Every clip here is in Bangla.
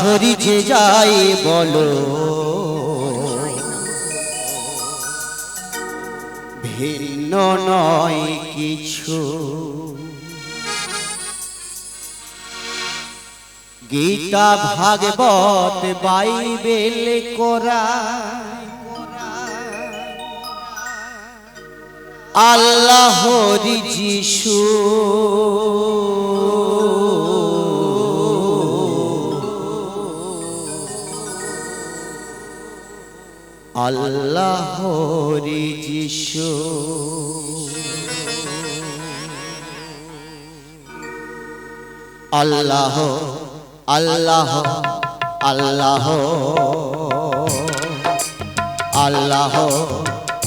হরি যে যাই বলো ভিন্ন নয় কিছু। গীতা ভাগবত বাইবেল কোরআন আল্লাহ হরি যিশু আল্লাহ হরি যিশু। আল্লাহ আল্লাহ আল্লাহ আল্লাহ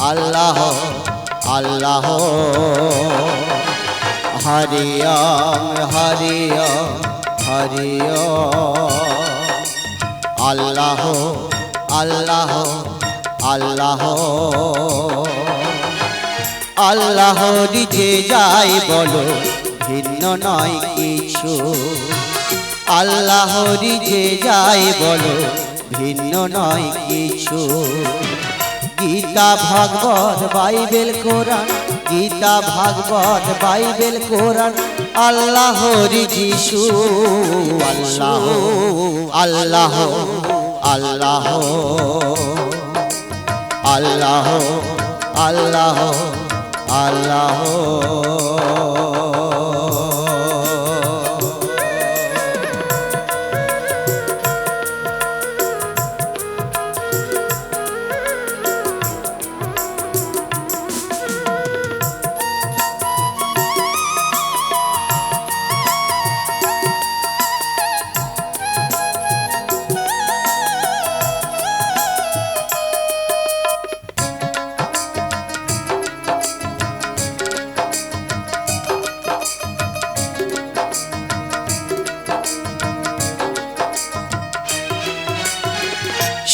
আল্লাহ আল্লাহ হরি ওম হরি ওম হরি ওম আল্লাহ আল্লাহ আল্লাহ আল্লাহ হরি যে যাই বলো ভিন্ন নয় কিছু। আল্লাহ হরি যে যাই বলো ভিন্ন নয় কিছু। গীতা ভাগবত বাইবেল কোরআন গীতা ভাগবত বাইবেল কোরআন আল্লাহ হরি যিশু আল্লাহ আল্লাহ আল্লাহ আল্লাহ আল্লাহ আল্লাহ।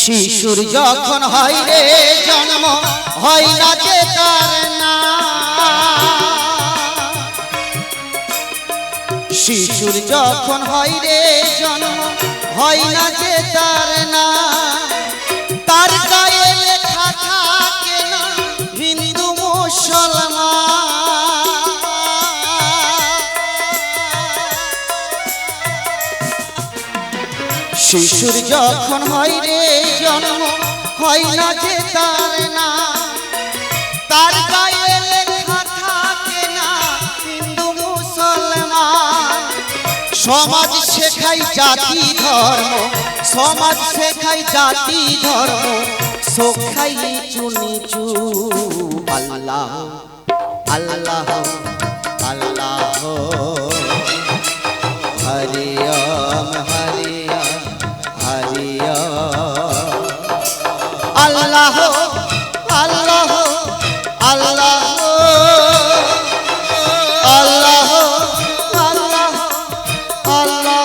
শিশুর যখন হয় রে জন্ম হয় না যে তার নাম। শিশুর যখন হয় রে জন্ম হয় না যে তার নাম। তার গায়ে লেখা থাকে না হিন্দু মুসলমান। শিশুর যখন হয় রে জন্ম হয় না যে তার নাম। তার গায়ে লেখা থাকে না হিন্দু মুসলমান। সমাজ শেখায় জাতি ধর্ম সমাজ শেখায় জাতি ধর্ম শেখায় নিচু নিচু। আল্লাহ আল্লাহ আল্লাহ হরি ওম হরি হরি আল্লাহ আল্লাহ আল্লাহ আল্লাহ আল্লাহ আল্লাহ।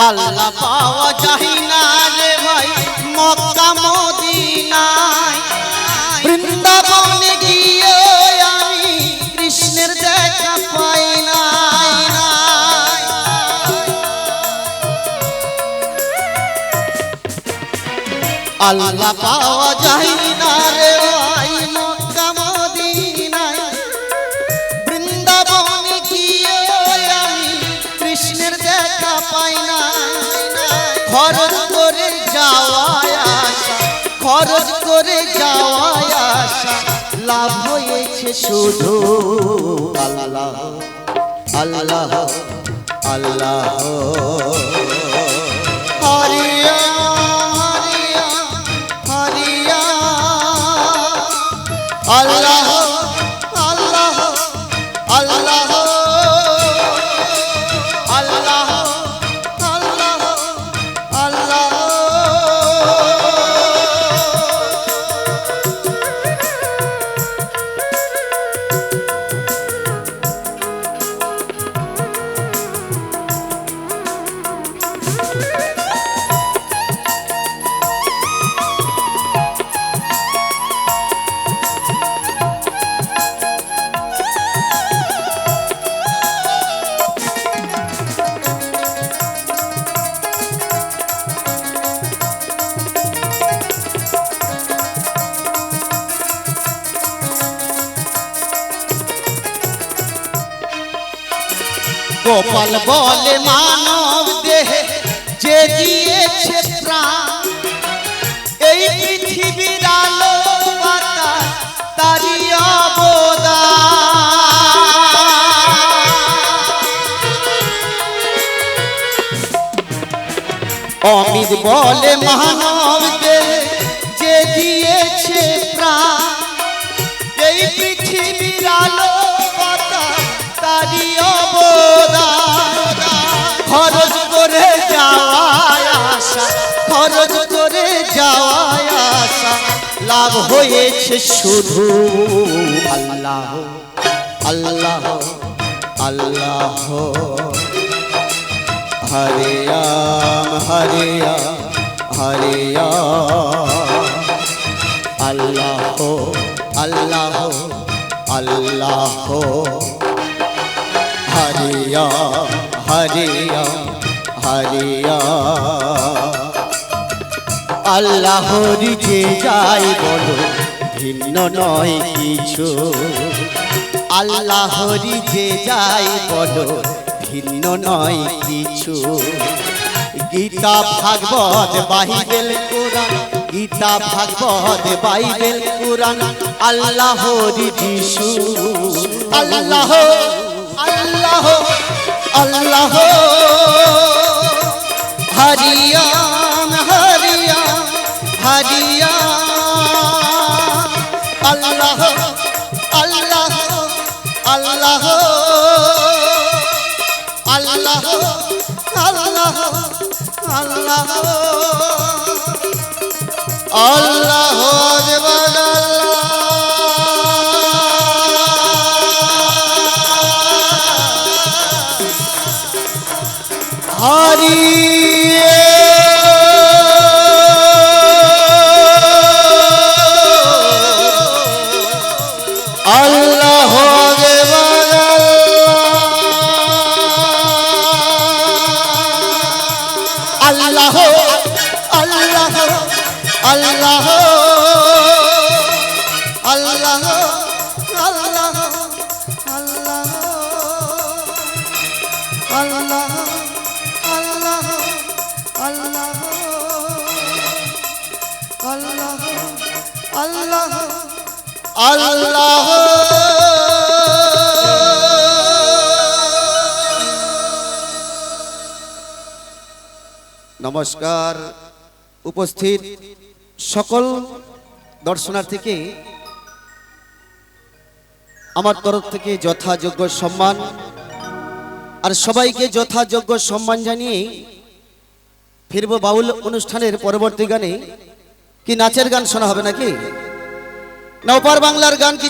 আল্লাহ পাওয়া যায় না রে ভাই মক্কা মদিনায়। বৃন্দাবনে গিয়ে আমি কৃষ্ণের দেখা পাই না। আল্লাহ পাওয়া যায় না রে ভাই মক্কা মদিনায়। বৃন্দাবনে গিয়ে আমি কৃষ্ণের দেখা পাই না। খরচ করে যাওয়ায় আসা খরচ করে যাওয়ায় আসা লাভ হয়েছে শুধু। আল্লাহ আল্লাহ আল্লাহ হরি হরি আল্লাহ আল্লাহ আল্লাহ গোপাল বলে মানব দেহে যে দিয়েছে প্রাণ, এই পৃথিবীর আলো বাতাস তারই অবদান। অমিত বলে মানব দেহে যে দিয়েছে প্রাণ, এই পৃথিবীর আলো বাতাস তারই অবদান। খরচ করে যাওয়ায় আশা, খরচ করে যাওয়ায় আশা, লাভ হয়েছে শুধু আল্লাহ আল্লাহ আল্লাহ। হরে রাম হরে রাম হরে রাম, আল্লাহ আল্লাহ আল্লাহ। হরে রাম হরে রাম হরে রাম। আল্লাহর যে যাই বলো ভিন্ন নয় কিছু, আল্লাহর যে যাই বলো ভিন্ন নয় কিছু। গীতা ভাগবত বাইবেল কোরআন, গীতা ভাগবত বাইবেল কোরআন আল্লাহর যিশু। আল্লাহ আল্লাহ আল্লাহ। হরি রাম হরি রাম হরি রাম। আল্লাহ আল্লাহ আল্লাহ আল্লাহ আল্লাহ আল্লাহ আল্লাহ হরি আল্লাহ আল্লাহ আল্লাহ আল্লাহ আল্লাহ আল্লাহ আল্লাহ আল্লাহ আল্লাহ আল্লাহ আল্লাহ আল্লাহ আল্লাহ। নমস্কার। উপস্থিত সকল দর্শনার্থীকে আমার তরফ থেকে যথাযোগ্য সম্মান, আর সবাইকে যথাযোগ্য সম্মান জানিয়ে ফিরব বাউল অনুষ্ঠানের পরবর্তী গানে। কি নাচের গান শোনা হবে নাকি? না ওপার বাংলার গান কিছু